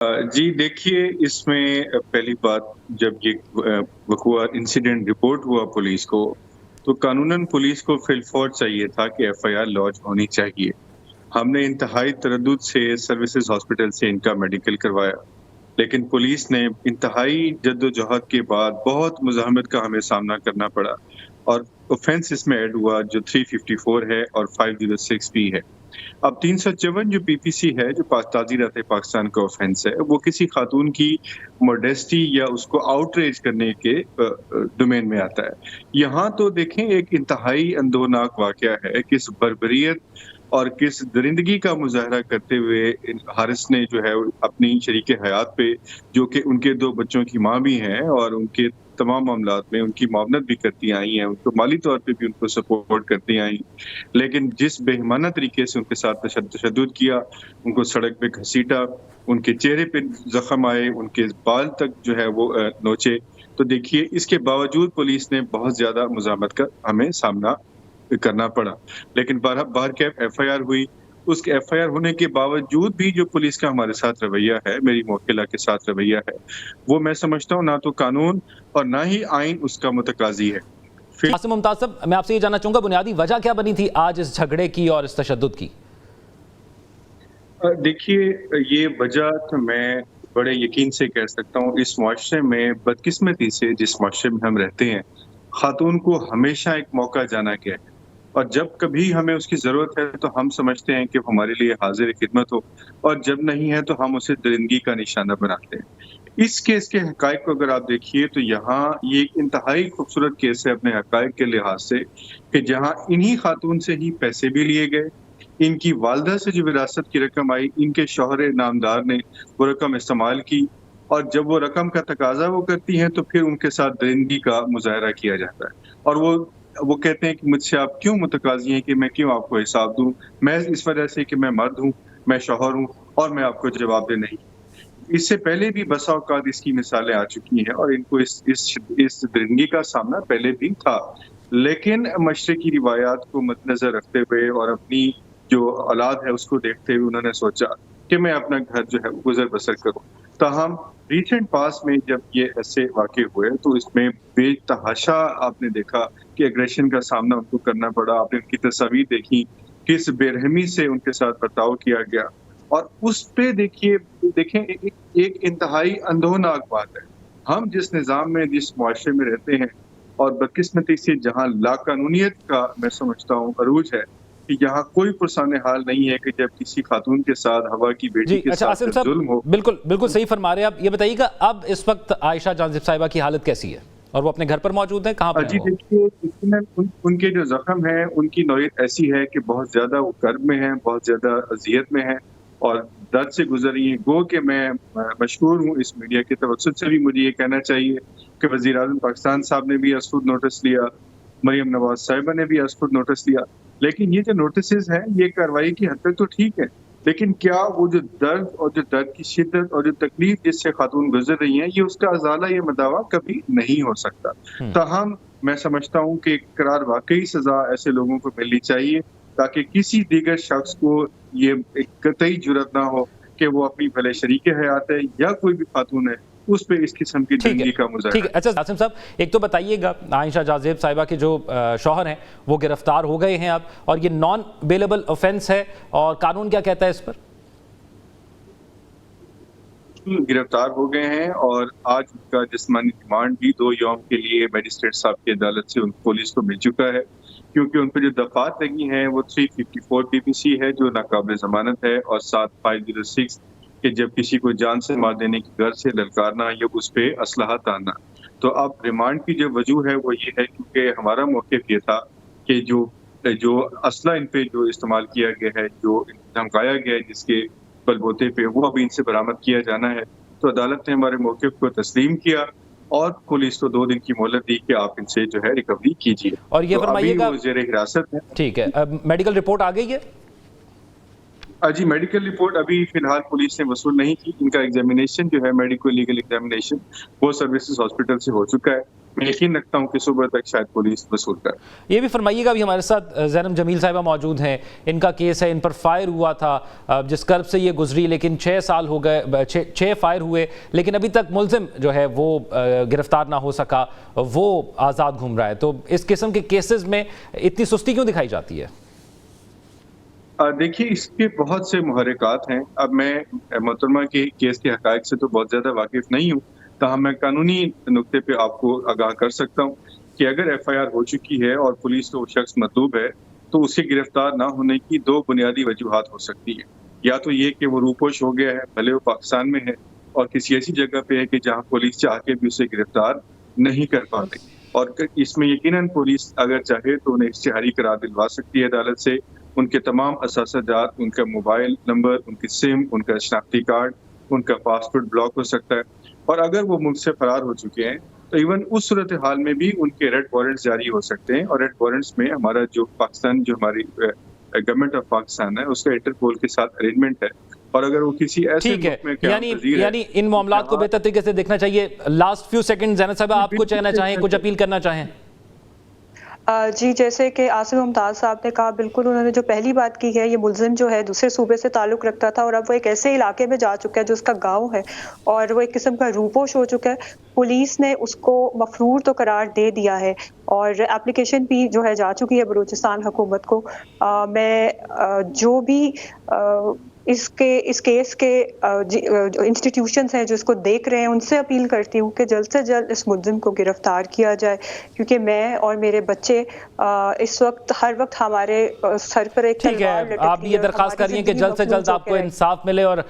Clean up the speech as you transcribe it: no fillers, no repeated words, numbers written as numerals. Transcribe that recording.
जी देखिए, इसमें पहली बात जब ये वक़ूआ इंसिडेंट रिपोर्ट हुआ पुलिस को, तो कानूनन पुलिस को फिलफौर चाहिए था कि एफआईआर लॉन्च होनी चाहिए। हमने इंतहाई तरद्दुद से सर्विसेज़ हॉस्पिटल से इनका मेडिकल करवाया, लेकिन पुलिस ने इंतहाई जद्दोजहद के बाद बहुत मुज़ाहमत का हमें सामना करना पड़ा और ऑफ़ेंस इसमें ऐड हुआ जो 354 है और 506 भी है। अब 354 जो पीपीसी है, जो ताज़ीरात पाकिस्तान का ऑफेंस है, वो किसी खातून की मॉडेस्टी या उसको आउटरेज करने के डोमेन में आता है। यहाँ तो देखें एक इंतहाई अंदोनाक वाक़या है, किस बर्बरियत और किस दरिंदगी का मुज़ाहरा करते हुए हारिस ने जो है अपनी शरीके हयात पे, जो कि उनके 2 बच्चों की माँ भी हैं और उनके तमाम मामलात में उनकी मुआवनत भी करती आई हैं, उनको माली तौर पे भी उनको सपोर्ट करती आई। लेकिन जिस बेईमाना तरीके से उनके साथ तशद्दुद किया, उनको सड़क पे घसीटा, उनके चेहरे पे ज़ख्म आए, उनके बाल तक जो है वो नोचे। तो देखिए इसके बावजूद पुलिस ने बहुत ज़्यादा मुज़ाहमत का हमें सामना करना पड़ा। लेकिन बहरकैफ एफआईआर हुई, उस एफआईआर होने के बावजूद भी जो पुलिस का हमारे साथ रवैया है, मेरी मुवक्किला के साथ रवैया है, वो मैं समझता हूँ ना तो कानून और ना ही आइन उसका मुतकाज़ी है। आसिम मुमताज साहब, मैं आपसे ये जानना चाहूंगा बुनियादी वजह क्या बनी थी आज इस झगड़े की और इस तशद्दुद की? देखिए, ये वजह तो मैं बड़े यकीन से कह सकता हूँ, इस मुआशरे में बदकिस्मती से जिस मुआशरे में हम रहते हैं, खातून को हमेशा एक मौका जाना गया है और जब कभी हमें उसकी ज़रूरत है तो हम समझते हैं कि वो हमारे लिए हाज़िर खिदमत हो और जब नहीं है तो हम उसे दरिंदगी का निशाना बनाते हैं। इस केस के हक़ाइक़ को अगर आप देखिए तो यहाँ ये एक इंतहाई खूबसूरत केस है अपने हक़ाइक़ के लिहाज से कि जहाँ इन्हीं खातून से ही पैसे भी लिए गए, इनकी वालिदा से जो विरासत की रकम आई, इनके शौहर नामदार ने वो रकम इस्तेमाल की और जब वो रकम का तकाज़ा वो करती हैं तो फिर उनके साथ दरिंदगी का मुज़ाहरा किया जाता है और वो कहते हैं कि मुझसे आप क्यों मुतकाज़ी हैं कि मैं क्यों आपको हिसाब दूँ? मैं इस वजह से कि मैं मर्द हूँ, मैं शौहर हूँ और मैं आपको जवाबदेह नहीं। इससे पहले भी बसा औक़ात इसकी मिसालें आ चुकी हैं और इनको इस दरिंदगी का सामना पहले भी था। लेकिन मशरक़ी रिवायात को मद्देनज़र रखते हुए और अपनी जो औलाद है उसको देखते हुए उन्होंने सोचा कि मैं अपना घर जो है गुज़र बसर करूँ। ताहम रीसेंट पास्ट में जब ये ऐसे वाक़े हुए तो इसमें बेतहाशा आपने देखा कि एग्रेशन का सामना उनको करना पड़ा। आपने उनकी तस्वीर देखी, किस बेरहमी से उनके साथ बर्ताव किया गया और उस पे देखें एक इंतहाई अंदोनाक बात है। हम जिस निज़ाम में, जिस मुआशरे में रहते हैं और बदकिस्मती से जहाँ लाक़ानूनियत का मैं समझता हूँ अरूज है कि यहाँ कोई पुरसाने हाल नहीं है कि जब किसी खातून के साथ, हवा की बेटी के साथ आसिम साहब, जुल्म हो। बिल्कुल सही फरमा रहे हैं आप। ये बताइएगा अब इस वक्त आयशा जाज़िब साहिबा की हालत कैसी है और वो अपने घर पर मौजूद है, कहाँ पर जी देखिए, उनके जो ज़ख्म हैं उनकी नौयत ऐसी है कि बहुत ज़्यादा वो कर्ब में हैं, बहुत ज़्यादा अज़ियत में हैं और दर्द से गुज़र रही हैं। गो कि मैं मशहूर हूँ इस मीडिया के तवज्जुह से भी मुझे ये कहना चाहिए कि वज़ीर-ए-आज़म पाकिस्तान साहब ने भी अज़-खुद नोटिस लिया, मरियम नवाज़ साहिबा ने भी अज़-खुद नोटिस लिया। लेकिन ये जो नोटिसेज़ हैं, ये कार्रवाई की हद तक तो ठीक है, लेकिन क्या वो जो दर्द की शिद्दत और जो तकलीफ़ जिससे खातून गुज़र रही हैं, ये उसका अज़ाला, ये मदावा कभी नहीं हो सकता। ताहम मैं समझता हूँ कि करार वाक़ई सज़ा ऐसे लोगों को मिलनी चाहिए ताकि किसी दीगर शख्स को ये एक कतई जुर्अत ना हो कि वो अपनी भले शरीके हयात है या कोई भी खातून है उस पे इस किस्म की दरिंदगी का मुज़ाहरा। ठीक है। अच्छा आसिम साहब, एक तो बताइएगा, आयशा जाज़िब साहिबा के जो शौहर हैं वो गिरफ्तार हो गए हैं अब और ये नॉन बेलेबल ऑफेंस है और कानून क्या कहता है इस पर? गिरफ्तार हो गए हैं और आज उनका जिस्मानी रिमांड भी 2 यौम के लिए मजिस्ट्रेट साहब की अदालत से पुलिस को मिल चुका है, क्योंकि उन पर जो दफ़ात लगी हैं वो 354 पीपीसी है जो नाकाबिल ज़मानत है और 7506 कि जब किसी को जान से मार देने की गर्ज से ललकारना या उस पे असलहा तानना। तो अब रिमांड की जो वजह है वो ये है क्योंकि हमारा मौक़िफ़ ये था कि जो असला इन पे जो इस्तेमाल किया गया है, जो धमकाया गया है, जिसके बलबूते पे वो अभी इनसे बरामद किया जाना है। तो अदालत ने हमारे मौक़िफ़ को तस्लीम किया और पुलिस को 2 दिन की मोहलत दी कि आप इनसे जो है रिकवरी कीजिए। और ये तो फरमाइएगा, अभी वो ज़ेर हिरासत है। ठीक है, अब मेडिकल रिपोर्ट आ गई है? जी, मेडिकल रिपोर्ट अभी फिलहाल पुलिस ने वसूल नहीं की। इनका एग्जामिनेशन जो है, मेडिको लीगल एग्जामिनेशन, वो सर्विसेज हॉस्पिटल से हो चुका है। मैं यकीन रखता हूँ कि सुबह तक शायद पुलिस वसूल कर। ये भी फरमाइएगा, अभी हमारे साथ ज़ैनब जमील साहिबा मौजूद हैं। इनका केस है, इन पर फायर हुआ था जिस कर्ब से ये गुजरी, लेकिन 6 साल हो गए, 6 फायर हुए, लेकिन अभी तक मुलजिम जो है वो गिरफ्तार ना हो सका, वो आज़ाद घूम रहा है। तो इस किस्म के केसेस में इतनी सुस्ती क्यों दिखाई जाती है? देखिए, इसके बहुत से मुहर्रिकात हैं। अब मैं मोहतरमा के केस के हक़ाइक़ से तो बहुत ज़्यादा वाकिफ़ नहीं हूँ, ताहम मैं कानूनी नुक्ते पे आपको आगाह कर सकता हूँ कि अगर एफ़आईआर हो चुकी है और पुलिस को वो शख्स मतलूब है, तो उसके गिरफ्तार ना होने की 2 बुनियादी वजूहात हो सकती हैं। या तो ये कि वो रूपोश हो गया है, भले वो पाकिस्तान में है और किसी ऐसी जगह पे है कि जहाँ पुलिस चाह के भी उसे गिरफ्तार नहीं कर पा रही, और इसमें यकीनन पुलिस अगर चाहे तो उन्हें इश्तिहारी करार दिलवा सकती है अदालत से। उनके तमाम असासजात, उनका मोबाइल नंबर, उनकी सिम, उनका शनाख्ती कार्ड, उनका पासपोर्ट ब्लॉक हो सकता है। और अगर वो मुल्क से फरार हो चुके हैं, तो इवन उस सूरत हाल में भी उनके रेड वारंट्स जारी हो सकते हैं। और रेड वारंट्स में हमारा जो पाकिस्तान, जो हमारी गवर्नमेंट ऑफ पाकिस्तान है, उसका इंटरपोल के साथ अरेंजमेंट है। और अगर वो किसी ऐसे ठीक है, मुल्क में क़याम पज़ीर है, यानी इन मामलात को बेहतर तरीके से देखना चाहिए। लास्ट फ्यू सेकंड ज़ैनब साहिबा, आप कुछ कहना चाहें, कुछ अपील करना चाहें? जी, जैसे कि आसिफ मुमताज़ साहब ने कहा, बिल्कुल उन्होंने जो पहली बात की है, ये मुलज़िम जो है दूसरे सूबे से ताल्लुक़ रखता था और अब वो एक ऐसे इलाके में जा चुका है जो उसका गाँव है और वो एक किस्म का रूपोश हो चुका है। पुलिस ने उसको मफ़रूर तो करार दे दिया है और एप्लीकेशन भी जो है जा चुकी है बलूचिस्तान हुकूमत को। जो भी इस केस के जो इंस्टीट्यूशंस हैं जो इसको देख रहे हैं, उनसे अपील करती हूँ कि जल्द से जल्द इस मुलज़िम को गिरफ्तार किया जाए, क्योंकि मैं और मेरे बच्चे इस वक्त हर वक्त हमारे सर पर एक ठीक है, आप भी ये दरख्वास्त कर रही हैं कि जल्द से जल्द आपको इंसाफ मिले और